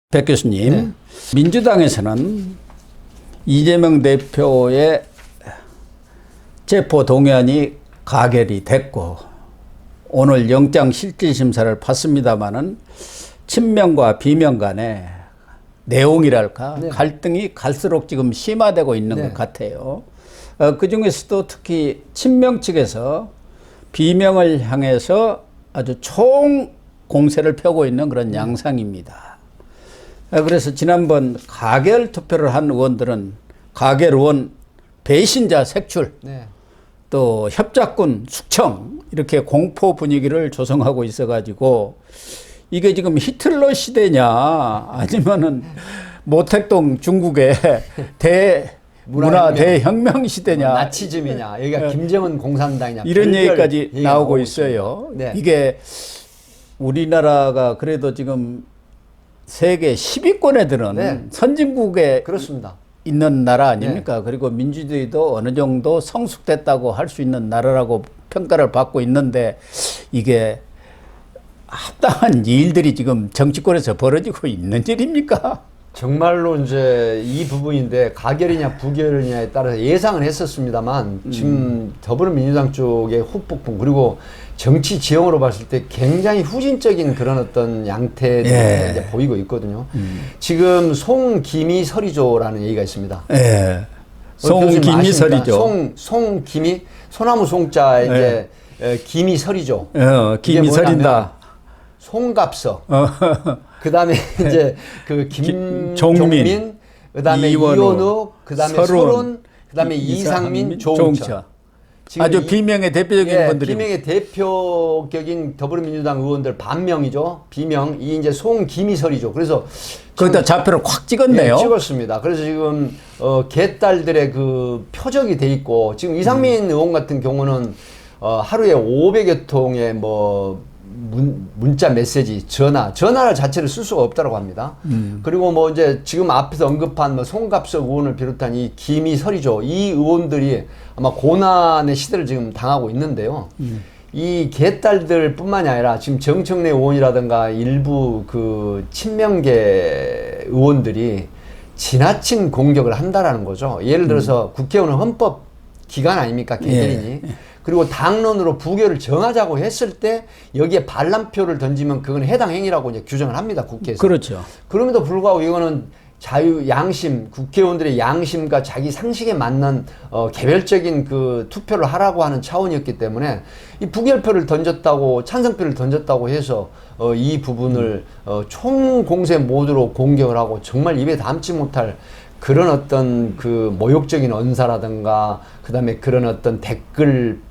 백 교수님, 네. 민주당에서는 이재명 대표의 체포 동의안이 가결이 됐고 오늘 영장실질심사를 받습니다마는 친명과 비명 간의 내용이랄까 네. 갈등이 갈수록 지금 심화되고 있는 네. 것 같아요. 그 중에서도 특히 친명 측에서 비명을 향해서 아주 총 공세를 펴고 있는 그런 양상입니다. 그래서 지난번 가결 투표를 한 의원들은 가결 의원 배신자 색출, 네. 또 협작군 숙청 이렇게 공포 분위기를 조성하고 있어가지고 이게 지금 히틀러 시대냐 아니면은 모택동 중국의 문화 대혁명 시대냐 나치즘이냐 여기가 김정은 공산당이냐 이런 얘기까지 얘기가 나오고 있어요. 네. 이게 우리나라가 그래도 지금 세계 10위권에 드는 네. 선진국에 그렇습니다. 있는 나라 아닙니까? 그리고 민주주의도 어느 정도 성숙됐다고 할 수 있는 나라라고 평가를 받고 있는데 이게 합당한 일들이 지금 정치권에서 벌어지고 있는 일입니까? 정말로 이제 이 부분인데 가결이냐 부결이냐에 따라서 예상을 했었습니다만 지금 더불어민주당 쪽의 후폭풍 그리고 정치 지형으로 봤을 때 굉장히 후진적인 그런 어떤 양태들이 예. 이제 보이고 있거든요. 지금 송기미 서리조라는 얘기가 있습니다. 예. 송기미 서리조. 송기미 소나무 송자 이제 기미 서리조. 기미 서린다. 송갑석. 그다음에 이제 그 김종민, 그다음에 이원우, 그다음에 서른, 그다음에 이상민, 조응천. 아주 비명의 대표적인 분들이. 비명의 대표적인 더불어민주당 의원들 반명이죠. 비명 이 이제 송기미설이죠. 그래서 거기다 좌표를 콱 찍었네요. 예, 찍었습니다. 그래서 지금 개딸들의 그 표적이 돼 있고 지금 이상민 의원 같은 경우는 하루에 500여 통의 뭐 문자 메시지 전화 자체를 쓸 수가 없다고 합니다. 그리고 뭐 이제 지금 앞에서 언급한 뭐 송갑석 의원을 비롯한 이 기미설이죠. 이 의원들이 아마 고난의 시대를 지금 당하고 있는데요. 이 개딸들 뿐만이 아니라 지금 정청래 의원이라든가 일부 그 친명계 의원들이 지나친 공격을 한다라는 거죠. 예를 들어서 국회의원은 헌법 기관 아닙니까? 개개인이. 그리고 당론으로 부결을 정하자고 했을 때 여기에 반란표를 던지면 그건 해당 행위라고 이제 규정을 합니다. 국회에서. 그렇죠. 그럼에도 불구하고 이거는 양심, 국회의원들의 양심과 자기 상식에 맞는 개별적인 그 투표를 하라고 하는 차원이었기 때문에 이 부결표를 던졌다고 찬성표를 던졌다고 해서 이 부분을 총공세 모드로 공격을 하고 정말 입에 담지 못할 그런 어떤 그 모욕적인 언사라든가 그다음에 그런 어떤 댓글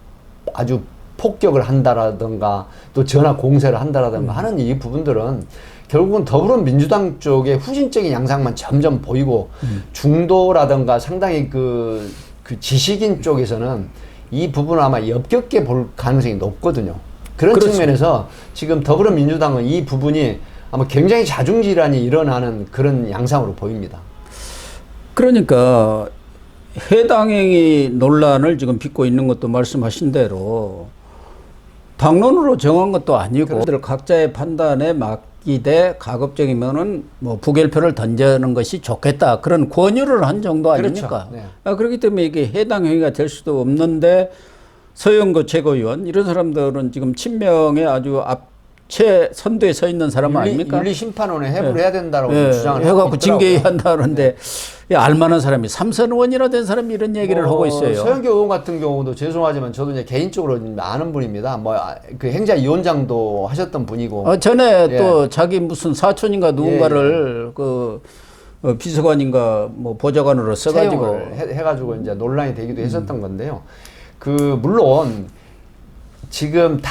아주 폭격을 한다라든가 또 전화 공세를 한다라든가 하는 이 부분들은 결국은 더불어민주당 쪽의 후진적인 양상만 점점 보이고 중도라든가 상당히 그 지식인 쪽에서는 이 부분을 아마 엽겹게 볼 가능성이 높거든요. 그런 그렇죠. 측면에서 지금 더불어민주당은 이 부분이 아마 굉장히 자중질환이 일어나는 그런 양상으로 보입니다. 그러니까 해당행위 논란을 지금 빚고 있는 것도 말씀하신 대로 당론으로 정한 것도 아니고 그들 각자의 판단에 맡기되 가급적이면은 뭐 부결표를 던지는 것이 좋겠다 그런 권유를 한 정도 아닙니까? 그렇죠. 네. 그렇기 때문에 이게 해당 행위가 될 수도 없는데 서영거 최고위원 이런 사람들은 지금 친명의 아주 선두에 서 있는 사람 아닙니까? 윤리심판원에 해부를 해야 된다라고 주장을 해갖고 하고 있더라고요. 징계해야 한다는데 알만한 사람이 삼선 의원이나 된 사람이 이런 얘기를 하고 있어요. 서영교 의원 같은 경우도 죄송하지만 저도 이제 개인적으로 아는 분입니다. 뭐 그 행자위원장도 하셨던 분이고. 전에 또 자기 무슨 사촌인가 누군가를 그 비서관인가 뭐 보좌관으로 써가지고 해가지고 이제 논란이 되기도 했었던 건데요. 그 물론. 지금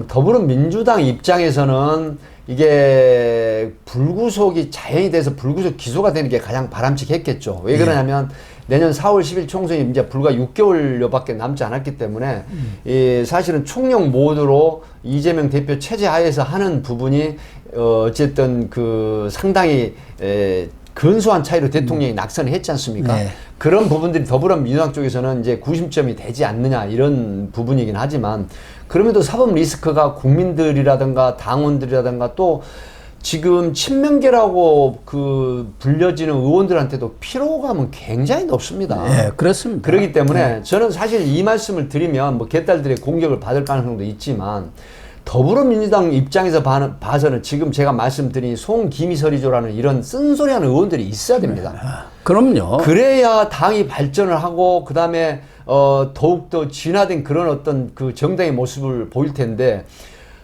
더불어민주당 입장에서는 이게 불구속이 자행이 돼서 불구속 기소가 되는 게 가장 바람직했겠죠. 왜 그러냐면 내년 4월 10일 총선이 이제 불과 6개월여밖에 남지 않았기 때문에 사실은 총력 모드로 이재명 대표 체제 하에서 하는 부분이 어쨌든 그 상당히 근소한 차이로 대통령이 낙선을 했지 않습니까? 네. 그런 부분들이 더불어민주당 쪽에서는 이제 구심점이 되지 않느냐 이런 부분이긴 하지만 그럼에도 사법 리스크가 국민들이라든가 당원들이라든가 또 지금 친명계라고 그 불려지는 의원들한테도 피로감은 굉장히 높습니다. 네, 그렇습니다. 그렇기 때문에 저는 사실 이 말씀을 드리면 뭐 개딸들의 공격을 받을 가능성도 있지만 더불어민주당 입장에서 봐서는 지금 제가 말씀드린 송기미서리조라는 이런 쓴소리하는 의원들이 있어야 됩니다. 그럼요. 그래야 당이 발전을 하고 그다음에 더욱더 진화된 그런 어떤 그 정당의 모습을 보일 텐데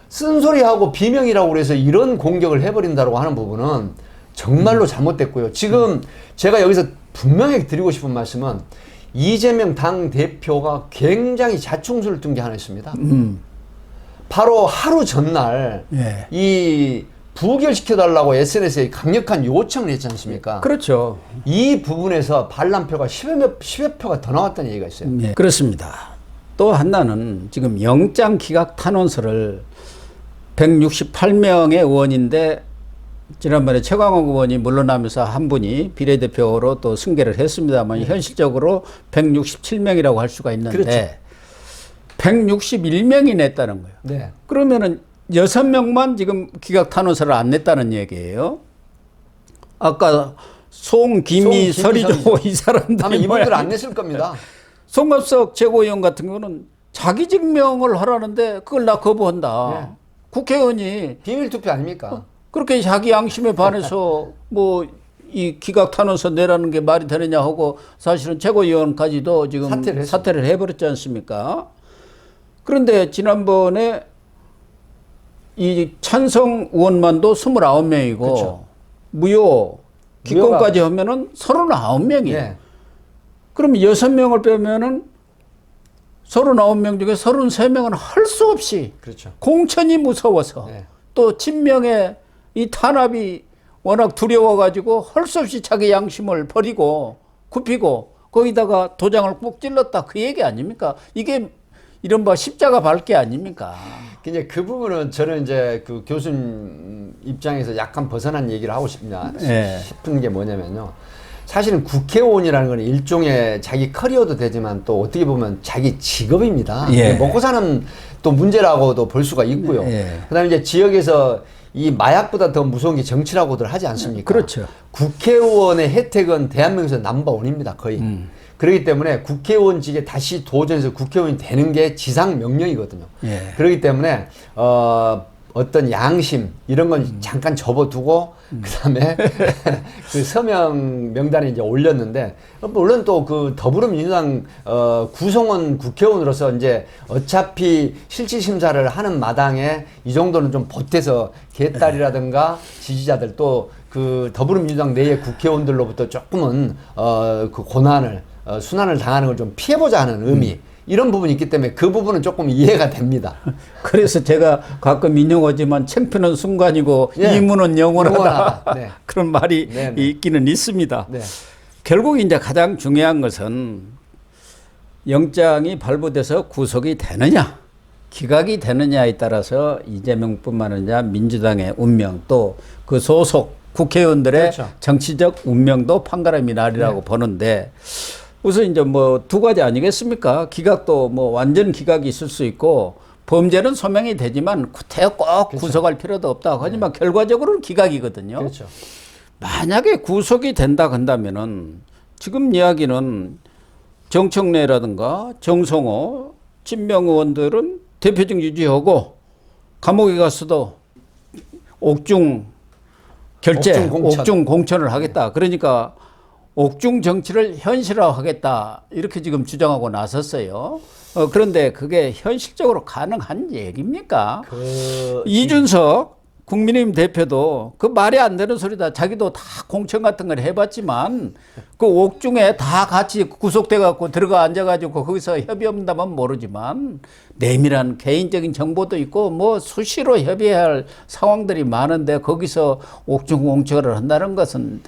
쓴소리하고 비명이라고 그래서 이런 공격을 해버린다고 하는 부분은 정말로 잘못됐고요. 지금 제가 여기서 분명히 드리고 싶은 말씀은 이재명 당대표가 굉장히 자충수를 둔 게 하나 있습니다. 바로 하루 전날 예. 이 부결시켜달라고 SNS에 강력한 요청을 했지 않습니까? 그렇죠. 이 부분에서 반란표가 10여 표가 더 나왔다는 얘기가 있어요. 예, 그렇습니다. 또 하나는 지금 영장 기각 탄원서를 168명의 의원인데 지난번에 최광욱 의원이 물러나면서 한 분이 비례대표로 또 승계를 했습니다만 현실적으로 167명이라고 할 수가 있는데 그렇죠. 161명이 냈다는 거예요. 네. 그러면은 6명만 지금 기각 탄원서를 안 냈다는 얘기예요. 아까 송기미, 서리조 이 사람들이 아마 이분들 안 냈을 겁니다. 송갑석 최고위원 같은 경우는 자기 증명을 하라는데 그걸 나 거부한다. 네. 국회의원이 비밀 투표 아닙니까? 그렇게 자기 양심에 반해서 뭐 이 기각 탄원서 내라는 게 말이 되느냐 하고 사실은 최고위원까지도 지금 사퇴를 해버렸지 않습니까? 그런데 지난번에 이 찬성 의원만도 29명이고 그렇죠. 무효 기권까지 하면은 39명이에요. 네. 그럼 6명을 빼면은 39명 중에 33명은 할 수 없이 그렇죠. 공천이 무서워서 네. 또 친명의 이 탄압이 워낙 두려워가지고 할 수 없이 자기 양심을 버리고 굽히고 거기다가 도장을 꾹 찔렀다 그 얘기 아닙니까? 이게 이른바 십자가 밟기 아닙니까? 이제 그 부분은 저는 이제 그 교수님 입장에서 약간 벗어난 얘기를 하고 싶냐 네. 싶은 게 뭐냐면요. 사실은 국회의원이라는 건 일종의 자기 커리어도 되지만 또 어떻게 보면 자기 직업입니다. 예. 먹고 사는 또 문제라고도 볼 수가 있고요. 예. 그다음에 이제 지역에서 이 마약보다 더 무서운 게 정치라고들 하지 않습니까? 그렇죠. 국회의원의 혜택은 대한민국에서 넘버원입니다, 거의. 그렇기 때문에 국회의원직에 다시 도전해서 국회의원이 되는 게 지상 명령이거든요. 예. 그렇기 때문에 어떤 양심 이런 건 잠깐 접어두고 그다음에 그 서명 명단에 이제 올렸는데 물론 또 그 더불어민주당 구성원 국회의원으로서 이제 어차피 실질 심사를 하는 마당에 이 정도는 좀 보태서 개딸이라든가 지지자들 또 그 더불어민주당 내의 국회의원들로부터 조금은 그 고난을 순환을 당하는 걸 좀 피해보자 하는 의미. 이런 부분이 있기 때문에 그 부분은 조금 이해가 됩니다. 그래서 제가 가끔 인용하지만 창피는 순간이고 예. 이문은 영원하다. 네. 그런 말이 네, 네. 있기는 있습니다. 네. 결국 이제 가장 중요한 것은 영장이 발부돼서 구속이 되느냐, 기각이 되느냐에 따라서 이재명뿐만 아니라 민주당의 운명 또 그 소속 국회의원들의 그렇죠. 정치적 운명도 판가름이 나리라고 네. 보는데 우선 이제 뭐 두 가지 아니겠습니까? 기각도 뭐 완전 기각이 있을 수 있고 범죄는 소명이 되지만 구태여 꼭 그렇죠. 구속할 필요도 없다. 하지만 결과적으로는 기각이거든요. 그렇죠. 만약에 구속이 된다 한다면은 지금 이야기는 정청래라든가 정성호 친명 의원들은 대표직 유지하고 감옥에 가서도 옥중 결제, 옥중 공천을 하겠다. 그러니까 옥중 정치를 현실화하겠다. 이렇게 지금 주장하고 나섰어요. 그런데 그게 현실적으로 가능한 얘기입니까? 이준석 국민의힘 대표도 그 말이 안 되는 소리다. 자기도 다 공천 같은 걸 해봤지만 그 옥중에 다 같이 구속돼 갖고 들어가 앉아가지고 거기서 협의한다면 모르지만 내밀한 개인적인 정보도 있고 뭐 수시로 협의할 상황들이 많은데 거기서 옥중 공천을 한다는 것은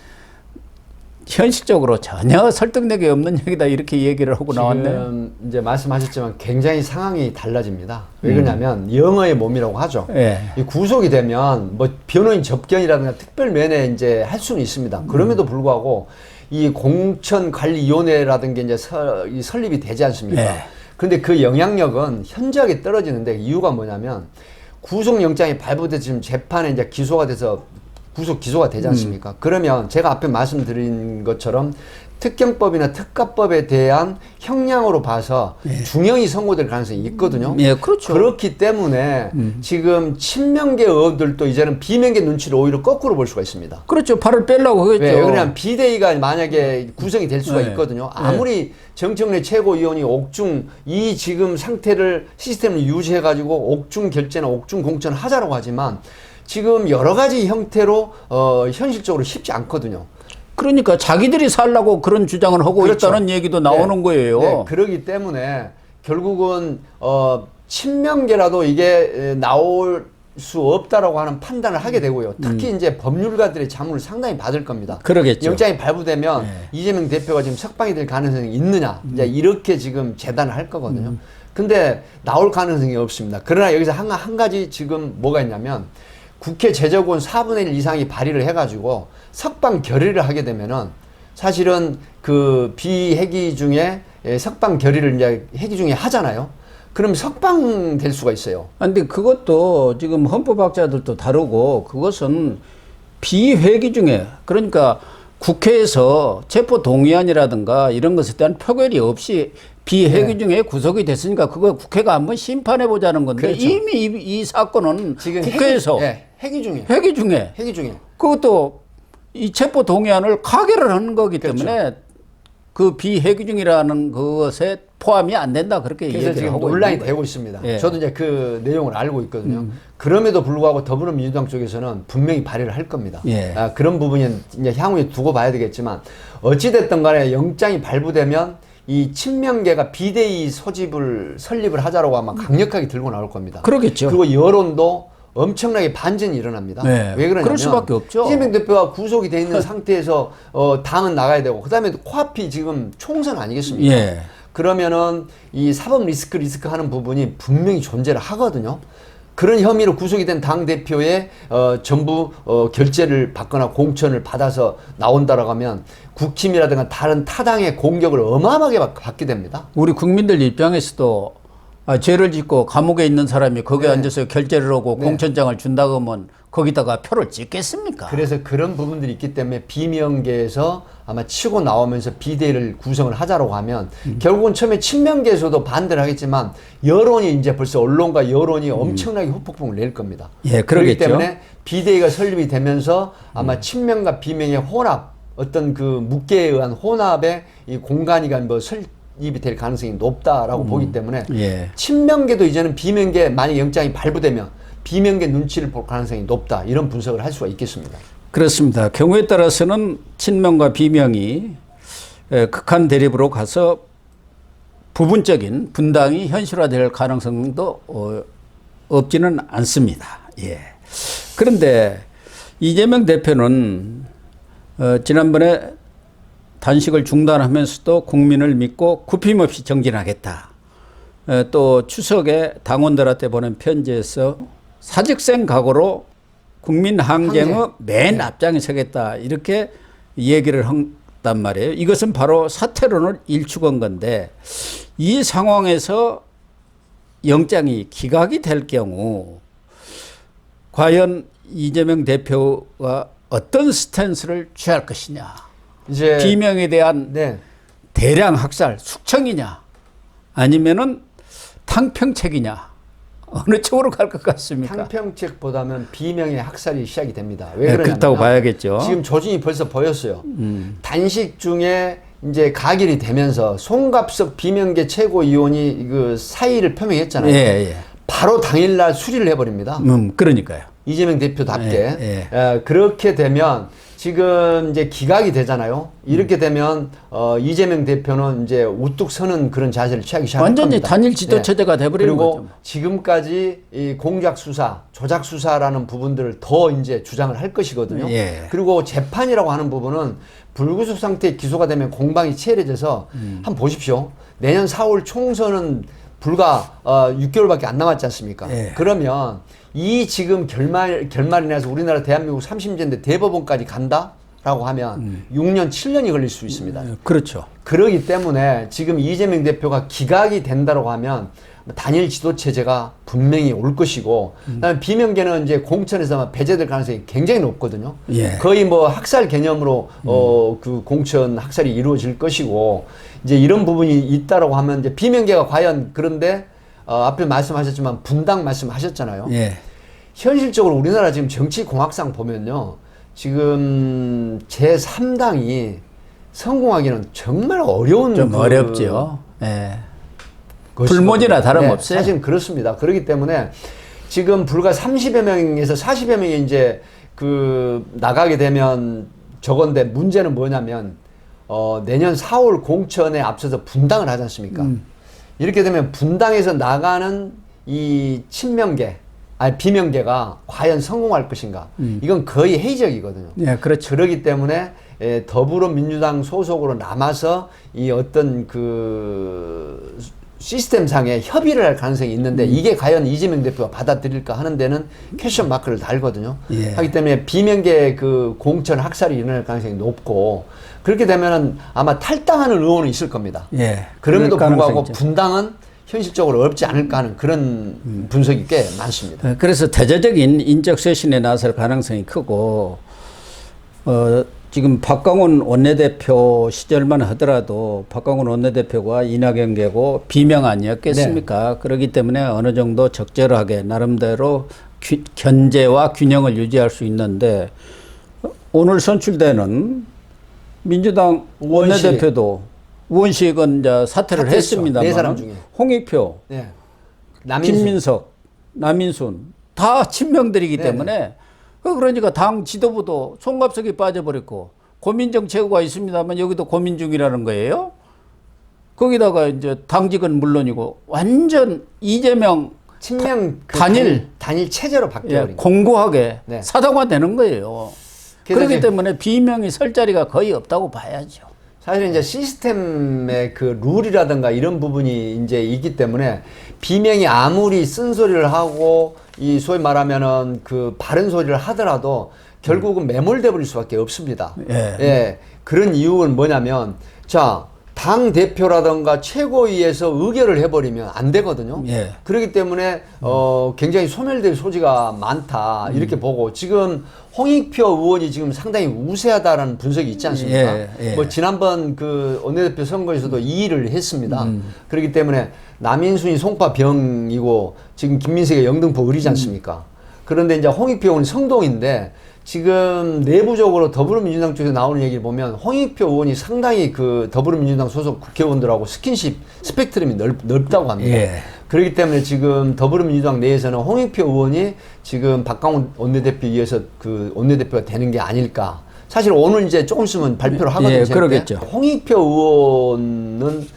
현실적으로 전혀 설득력이 없는 얘기다 이렇게 얘기를 하고 나왔네요. 지금 이제 말씀하셨지만 굉장히 상황이 달라집니다. 왜 그러냐면 영어의 몸이라고 하죠. 예. 이 구속이 되면 뭐 변호인 접견이라든가 특별 면회 이제 할 수는 있습니다. 그럼에도 불구하고 이 공천관리위원회라든가 이제 설립이 되지 않습니까? 예. 그런데 그 영향력은 현저하게 떨어지는데 이유가 뭐냐면 구속영장이 발부돼서 지금 재판에 이제 기소가 돼서 구속 기소가 되지 않습니까? 그러면 제가 앞에 말씀드린 것처럼 특경법이나 특가법에 대한 형량으로 봐서 중형이 선고될 가능성이 있거든요. 예, 그렇죠. 그렇기 때문에 지금 친명계 의원들도 이제는 비명계 눈치를 오히려 거꾸로 볼 수가 있습니다. 그렇죠. 발을 빼려고 하겠죠. 왜? 왜냐하면 비대위가 만약에 구성이 될 수가 있거든요. 아무리 정청래 최고위원이 옥중 이 지금 상태를 시스템을 유지해가지고 옥중 결재나 옥중 공천을 하자라고 하지만 지금 여러 가지 형태로 현실적으로 쉽지 않거든요. 그러니까 자기들이 살라고 그런 주장을 하고 그렇죠. 있다는 얘기도 나오는 거예요. 네, 그러기 때문에 결국은 친명계라도 이게 나올 수 없다라고 하는 판단을 하게 되고요. 특히 이제 법률가들의 자문을 상당히 받을 겁니다. 그러겠죠. 영장이 발부되면 이재명 대표가 지금 석방이 될 가능성이 있느냐, 이제 이렇게 지금 재단을 할 거거든요. 근데 나올 가능성이 없습니다. 그러나 여기서 한 가지 지금 뭐가 있냐면 국회 제적원 4분의 1 이상이 발의를 해가지고 석방 결의를 하게 되면은 사실은 그 비회기 중에 석방 결의를 이제 회기 중에 하잖아요. 그럼 석방될 수가 있어요. 근데 그것도 지금 헌법학자들도 다르고 그것은 비회기 중에 그러니까 국회에서 체포동의안이라든가 이런 것에 대한 표결이 없이 비회기 중에 구속이 됐으니까 그거 국회가 한번 심판해 보자는 건데 그렇죠. 이미 이 사건은 지금 국회에서 회기 중에 회기 중에 그것도 이 체포동의안을 가결을 하는 거기 때문에 그 비회기 중이라는 것에 포함이 안 된다 그렇게 그래서 얘기를 지금 하고 논란이 있는 되고 있습니다. 예. 저도 이제 그 내용을 알고 있거든요. 그럼에도 불구하고 더불어민주당 쪽에서는 분명히 발의를 할 겁니다. 예. 그런 부분은 이제 향후에 두고 봐야 되겠지만 어찌됐든 간에 영장이 발부되면 이 친명계가 비대위 설립을 하자라고 아마 강력하게 들고 나올 겁니다. 그러겠죠. 그리고 여론도 엄청나게 반전이 일어납니다. 네. 왜 그러냐면 그럴 수밖에 없죠. 이재명 대표가 구속이 돼 있는 상태에서 당은 나가야 되고 그다음에 코앞이 지금 총선 아니겠습니까? 예. 그러면은 이 사법 리스크 하는 부분이 분명히 존재를 하거든요. 그런 혐의로 구속이 된 당 대표의 전부 결재를 받거나 공천을 받아서 나온다라고 하면 국힘이라든가 다른 타당의 공격을 어마어마하게 받게 됩니다. 우리 국민들 입장에서도 죄를 짓고 감옥에 있는 사람이 거기에 앉아서 결재를 하고 공천장을 준다고 하면 거기다가 표를 찍겠습니까? 그래서 그런 부분들이 있기 때문에 비명계에서 아마 치고 나오면서 비대위를 구성을 하자라고 하면 결국은 처음에 친명계에서도 반대를 하겠지만 여론이 이제 벌써 언론과 여론이 엄청나게 후폭풍을 낼 겁니다. 예, 그렇기 그러겠죠. 때문에 비대위가 설립이 되면서 아마 친명과 비명의 혼합 어떤 그 묵계에 의한 혼합의 이 공간이가 뭐 설립이 될 가능성이 높다라고 보기 때문에 예. 친명계도 이제는 비명계 만약 영장이 발부되면 비명계 눈치를 볼 가능성이 높다 이런 분석을 할 수가 있겠습니다. 그렇습니다. 경우에 따라서는 친명과 비명이 극한 대립으로 가서 부분적인 분당이 현실화될 가능성도 없지는 않습니다. 예. 그런데 이재명 대표는 지난번에 단식을 중단하면서도 국민을 믿고 굽힘없이 정진하겠다. 또 추석에 당원들한테 보낸 편지에서 사직생 각오로 국민 항쟁의 맨 앞장에 서겠다 이렇게 얘기를 했단 말이에요. 이것은 바로 사퇴론을 일축한 건데 이 상황에서 영장이 기각이 될 경우 과연 이재명 대표가 어떤 스탠스를 취할 것이냐. 이제 비명에 대한 대량 학살 숙청이냐 아니면은 탕평책이냐 어느 쪽으로 갈 것 같습니까? 탕평책보다는 비명의 학살이 시작이 됩니다. 왜 네, 그러냐면 그렇다고 봐야겠죠. 지금 조짐이 벌써 보였어요. 단식 중에 이제 가결이 되면서 송갑석 비명계 최고위원이 그 사의를 표명했잖아요. 예. 바로 당일날 수리를 해버립니다. 그러니까요. 이재명 대표답게. 예. 그렇게 되면 지금 이제 기각이 되잖아요. 이렇게 되면 이재명 대표는 이제 우뚝 서는 그런 자세를 취하기 시작할 완전히 겁니다. 단일 지도 체제가 돼버리는 그리고 거죠. 지금까지 이 공작 수사, 조작 수사라는 부분들을 더 이제 주장을 할 것이거든요. 예. 그리고 재판이라고 하는 부분은 불구속 상태에 기소가 되면 공방이 치열해져서 한번 보십시오. 내년 4월 총선은 불과 6개월밖에 안 남았지 않습니까? 예. 그러면 이 지금 결말이 나서 우리나라 대한민국 3심제인데 대법원까지 간다라고 하면 6년, 7년이 걸릴 수 있습니다. 그렇죠. 그러기 때문에 지금 이재명 대표가 기각이 된다고 하면 단일 지도 체제가 분명히 올 것이고, 그다음에 비명계는 이제 공천에서 배제될 가능성이 굉장히 높거든요. 예. 거의 뭐 학살 개념으로 그 공천 학살이 이루어질 것이고, 이제 이런 부분이 있다라고 하면 이제 비명계가 과연 그런데 앞에 말씀하셨지만 분당 말씀하셨잖아요. 예. 현실적으로 우리나라 지금 정치 공학상 보면요, 지금 제3당이 성공하기는 정말 어려운 좀 어렵죠. 예. 것이거든요. 불문이나 다름없어요. 사실은 그렇습니다. 그렇기 때문에 지금 불과 30여 명에서 40여 명이 이제 그 나가게 되면 저건데, 문제는 뭐냐면 내년 4월 공천에 앞서서 분당을 하지 않습니까? 이렇게 되면 분당에서 나가는 이 친명계, 아니 비명계가 과연 성공할 것인가? 이건 거의 회의적이거든요. 예, 그렇죠. 그렇기 때문에 더불어민주당 소속으로 남아서 이 어떤 그 시스템상의 협의를 할 가능성이 있는데, 이게 과연 이재명 대표가 받아들일까 하는 데는 퀘스천 마크를 달거든요. 예. 하기 때문에 비명계 그 공천 학살이 일어날 가능성이 높고, 그렇게 되면은 아마 탈당하는 의원은 있을 겁니다. 예. 그럼에도 그럴 불구하고 가능성이 있죠. 분당은 현실적으로 어렵지 않을까 하는 그런 분석이 꽤 많습니다. 그래서 대대적인 인적 쇄신에 나설 가능성이 크고, 지금 박광훈 원내대표 시절만 하더라도 박광훈 원내대표가 이낙연계고 비명 아니었겠습니까? 그렇기 때문에 어느 정도 적절하게 나름대로 견제와 균형을 유지할 수 있는데, 오늘 선출되는 민주당 원내대표도 의원식은 이제 사퇴를 사퇴했죠. 했습니다만, 네 사람 중에. 홍익표, 네. 김민석, 남인순 다 친명들이기 네네. 때문에, 그러니까 당 지도부도 송갑석이 빠져버렸고, 고민정 최고가 있습니다만 여기도 고민 중이라는 거예요. 거기다가 이제 당직은 물론이고 완전 이재명 친명 그 단일 체제로 바뀌어버린 예, 공고하게 네. 사당화되는 거예요. 그래서 그렇기 이제 때문에 비명이 설 자리가 거의 없다고 봐야죠. 사실 이제 시스템의 그 룰이라든가 이런 부분이 이제 있기 때문에, 비명이 아무리 쓴소리를 하고 이 소위 말하면은 그 바른 소리를 하더라도 결국은 매몰돼 버릴 수밖에 없습니다. 예. 그런 이유는 뭐냐면, 자, 당 대표라든가 최고위에서 의결을 해버리면 안 되거든요. 예. 그렇기 때문에 굉장히 소멸될 소지가 많다 이렇게 보고, 지금 홍익표 의원이 지금 상당히 우세하다라는 분석이 있지 않습니까? 예, 예. 뭐 지난번 그 원내대표 선거에서도 2위를 했습니다. 그렇기 때문에 남인순이 송파병이고 지금 김민석이 영등포 을이지 않습니까? 그런데 이제 홍익표 의원이 성동인데, 지금 내부적으로 더불어민주당 쪽에서 나오는 얘기를 보면 홍익표 의원이 상당히 그 더불어민주당 소속 국회의원들하고 스킨십 스펙트럼이 넓다고 합니다. 예. 그렇기 때문에 지금 더불어민주당 내에서는 홍익표 의원이 지금 박광훈 원내대표 이어서 그 원내대표가 되는 게 아닐까. 사실 오늘 이제 조금 있으면 발표를 하거든요. 예, 그러겠죠. 홍익표 의원은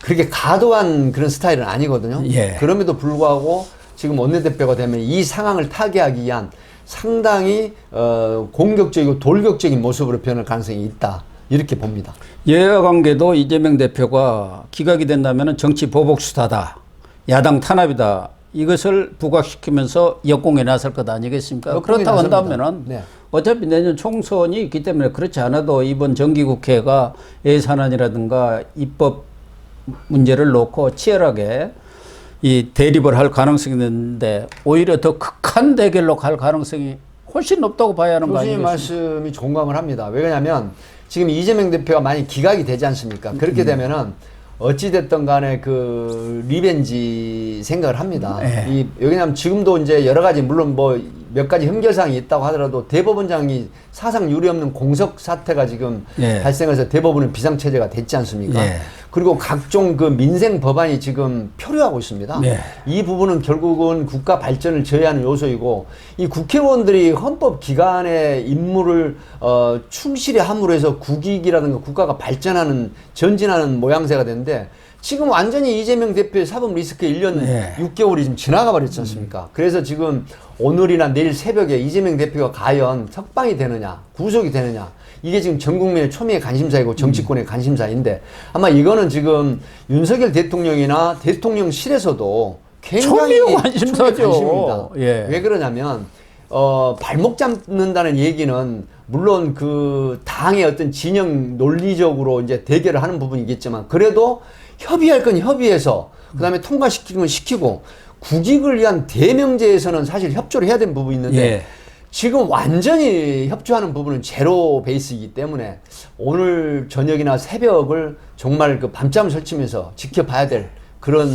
그렇게 가도한 그런 스타일은 아니거든요. 예. 그럼에도 불구하고 지금 원내대표가 되면 이 상황을 타개하기 위한 상당히 공격적이고 돌격적인 모습으로 변할 가능성이 있다, 이렇게 봅니다. 여야 관계도 이재명 대표가 기각이 된다면 정치 보복 수사다, 야당 탄압이다, 이것을 부각시키면서 역공에 나설 것 아니겠습니까? 역공에 그렇다고 나섭니다. 한다면은 네. 어차피 내년 총선이 있기 때문에, 그렇지 않아도 이번 정기국회가 예산안이라든가 입법 문제를 놓고 치열하게 이 대립을 할 가능성이 있는데, 오히려 더 극한 대결로 갈 가능성이 훨씬 높다고 봐야 하는 거 교수님 아니겠습니까? 말씀이 공감을 합니다. 왜냐하면 지금 이재명 대표가 많이 기각이 되지 않습니까? 그렇게 되면은 어찌됐든 간에 그 리벤지 생각을 합니다. 네. 왜냐하면 지금도 이제 여러 가지, 물론 뭐 몇 가지 흠결사항이 있다고 하더라도 대법원장이 사상 유례 없는 공석 사태가 지금 예. 발생해서 대법원은 비상체제가 됐지 않습니까? 예. 그리고 각종 그 민생 법안이 지금 표류하고 있습니다. 예. 이 부분은 결국은 국가 발전을 저해하는 요소이고, 이 국회의원들이 헌법 기관의 임무를 충실히 함으로 해서 국익이라든가 국가가 발전하는, 전진하는 모양새가 되는데, 지금 완전히 이재명 대표의 사법 리스크 1년 예. 6개월이 지금 지나가 버렸지 않습니까? 그래서 지금 오늘이나 내일 새벽에 이재명 대표가 과연 석방이 되느냐, 구속이 되느냐, 이게 지금 전 국민의 초미의 관심사이고 정치권의 관심사인데, 아마 이거는 지금 윤석열 대통령이나 대통령실에서도 굉장히 초미의 관심사죠. 초미의 관심입니다. 예. 왜 그러냐면 발목 잡는다는 얘기는 물론 그 당의 어떤 진영 논리적으로 이제 대결을 하는 부분이겠지만, 그래도 협의할 건 협의해서 그다음에 통과시키면 시키고 국익을 위한 대명제에서는 사실 협조를 해야 되는 부분이 있는데 예. 지금 완전히 협조하는 부분은 제로 베이스이기 때문에 오늘 저녁이나 새벽을 정말 그 밤잠을 설치면서 지켜봐야 될 그런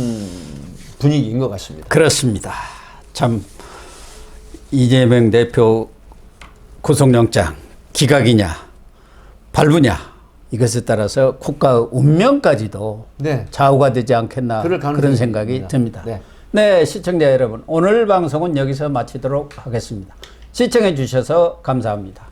분위기인 것 같습니다. 그렇습니다. 참 이재명 대표 구속영장 기각이냐 발부냐 이것에 따라서 국가 운명까지도 네. 좌우가 되지 않겠나 그럴 가능성이 그런 생각이 있습니다. 듭니다. 네. 네, 시청자 여러분 오늘 방송은 여기서 마치도록 하겠습니다. 시청해 주셔서 감사합니다.